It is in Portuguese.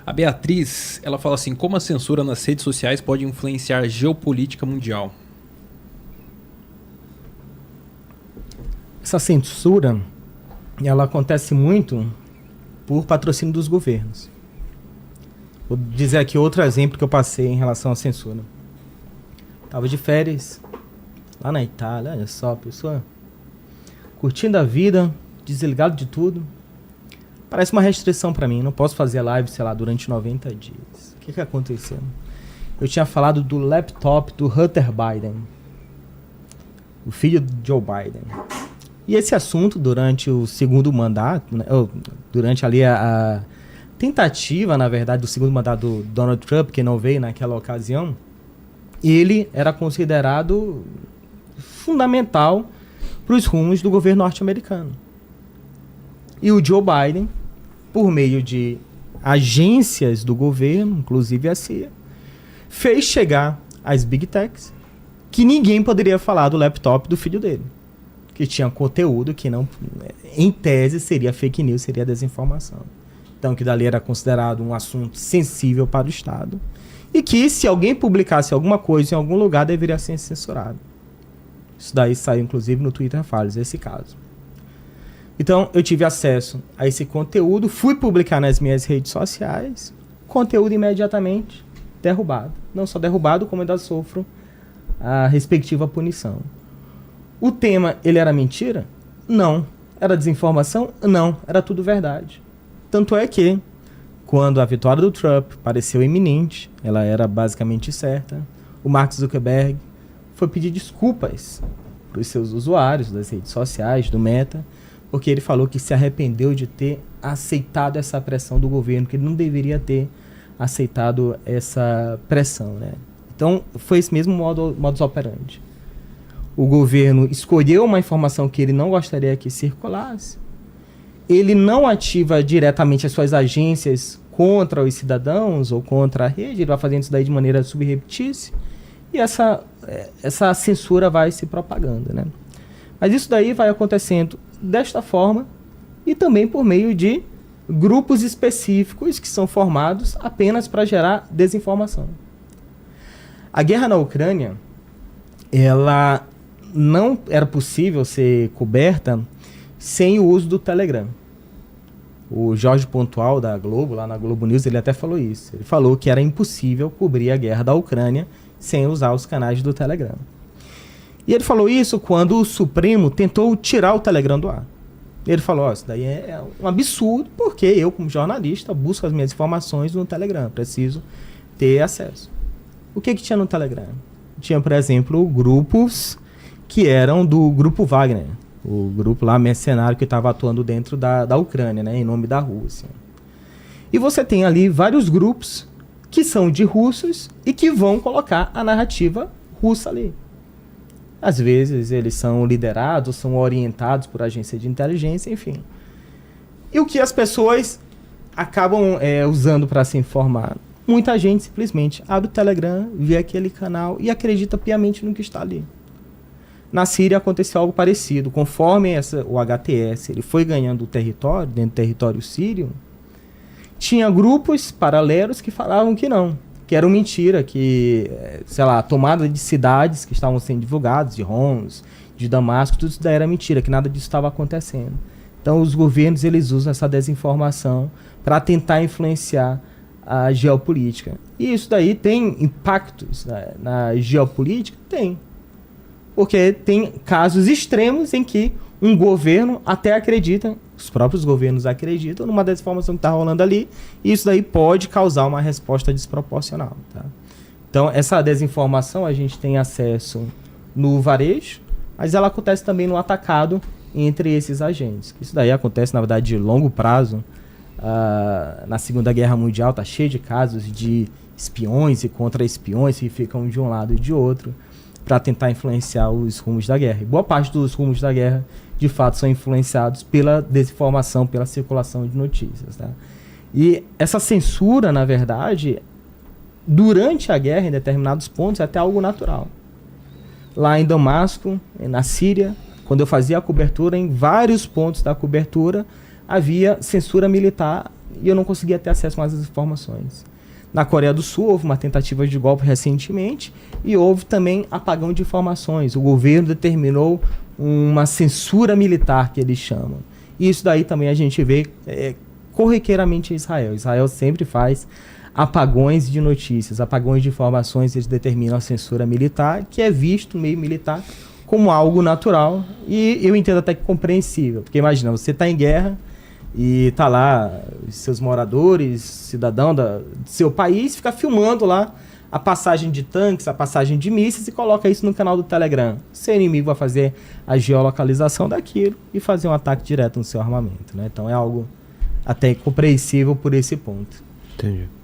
A Beatriz, ela fala assim, como a censura nas redes sociais pode influenciar a geopolítica mundial? Essa censura, ela acontece muito por patrocínio dos governos. Vou dizer aqui outro exemplo que eu passei em relação à censura. Estava de férias, lá na Itália, olha só, pessoa curtindo a vida, desligado de tudo. Parece uma restrição para mim, não posso fazer live, sei lá, durante 90 dias. O que aconteceu? Eu tinha falado do laptop do Hunter Biden, o filho de Joe Biden. E esse assunto, durante o segundo mandato, né, durante ali a tentativa, na verdade, do segundo mandato do Donald Trump, que não veio naquela ocasião, ele era considerado fundamental para os rumos do governo norte-americano. E o Joe Biden, por meio de agências do governo, inclusive a CIA, fez chegar às Big Techs que ninguém poderia falar do laptop do filho dele, que tinha conteúdo que não, em tese, seria fake news, seria desinformação. Então, que dali era considerado um assunto sensível para o Estado e que, se alguém publicasse alguma coisa em algum lugar, deveria ser censurado. Isso daí saiu, inclusive, no Twitter Files, esse caso. Então, eu tive acesso a esse conteúdo, fui publicar nas minhas redes sociais, conteúdo imediatamente derrubado. Não só derrubado, como ainda sofro a respectiva punição. O tema, ele era mentira? Não. Era desinformação? Não. Era tudo verdade. Tanto é que, quando a vitória do Trump pareceu iminente, ela era basicamente certa, o Mark Zuckerberg foi pedir desculpas para os seus usuários das redes sociais, do Meta, porque ele falou que se arrependeu de ter aceitado essa pressão do governo, que ele não deveria ter aceitado essa pressão, né? Então, foi esse mesmo modus operandi. O governo escolheu uma informação que ele não gostaria que circulasse, ele não ativa diretamente as suas agências contra os cidadãos ou contra a rede, ele vai fazendo isso daí de maneira subreptícia, e essa censura vai se propagando, né? Mas isso daí vai acontecendo desta forma e também por meio de grupos específicos que são formados apenas para gerar desinformação. A guerra na Ucrânia, ela não era possível ser coberta sem o uso do Telegram. O Jorge Pontual da Globo, lá na Globo News, ele até falou isso. Ele falou que era impossível cobrir a guerra da Ucrânia sem usar os canais do Telegram. E ele falou isso quando o Supremo tentou tirar o Telegram do ar. Ele falou, isso daí é um absurdo, porque eu, como jornalista, busco as minhas informações no Telegram, preciso ter acesso. O que tinha no Telegram? Tinha, por exemplo, grupos que eram do Grupo Wagner, o grupo lá mercenário que estava atuando dentro da Ucrânia, né, em nome da Rússia. E você tem ali vários grupos que são de russos e que vão colocar a narrativa russa ali. Às vezes eles são liderados, são orientados por agência de inteligência, enfim. E o que as pessoas acabam usando para se informar? Muita gente simplesmente abre o Telegram, vê aquele canal e acredita piamente no que está ali. Na Síria aconteceu algo parecido. Conforme o HTS ele foi ganhando o território, dentro do território sírio, tinha grupos paralelos que falavam que não, que era mentira, que, sei lá, a tomada de cidades que estavam sendo divulgadas, de Homs, de Damasco, tudo isso daí era mentira, que nada disso estava acontecendo. Então os governos eles usam essa desinformação para tentar influenciar a geopolítica. E isso daí tem impactos na geopolítica? Tem. Porque tem casos extremos em que um governo até acredita, os próprios governos acreditam numa desinformação que está rolando ali, e isso daí pode causar uma resposta desproporcional. Tá? Então, essa desinformação a gente tem acesso no varejo, mas ela acontece também no atacado entre esses agentes. Isso daí acontece, na verdade, de longo prazo. Na Segunda Guerra Mundial está cheio de casos de espiões e contra-espiões que ficam de um lado e de outro para tentar influenciar os rumos da guerra. E boa parte dos rumos da guerra, de fato, são influenciados pela desinformação, pela circulação de notícias. Tá? E essa censura, na verdade, durante a guerra, em determinados pontos, é até algo natural. Lá em Damasco, na Síria, quando eu fazia a cobertura, em vários pontos da cobertura, havia censura militar e eu não conseguia ter acesso mais às informações. Na Coreia do Sul houve uma tentativa de golpe recentemente e houve também apagão de informações. O governo determinou uma censura militar, que eles chamam. E isso daí também a gente vê corriqueiramente em Israel. Israel sempre faz apagões de notícias, apagões de informações, eles determinam a censura militar, que é visto no meio militar como algo natural, e eu entendo até que compreensível, porque imagina, você está em guerra e tá lá os seus moradores, cidadão do seu país, fica filmando lá a passagem de tanques, a passagem de mísseis e coloca isso no canal do Telegram. Seu inimigo vai fazer a geolocalização daquilo e fazer um ataque direto no seu armamento, né? Então é algo até compreensível por esse ponto. Entendi.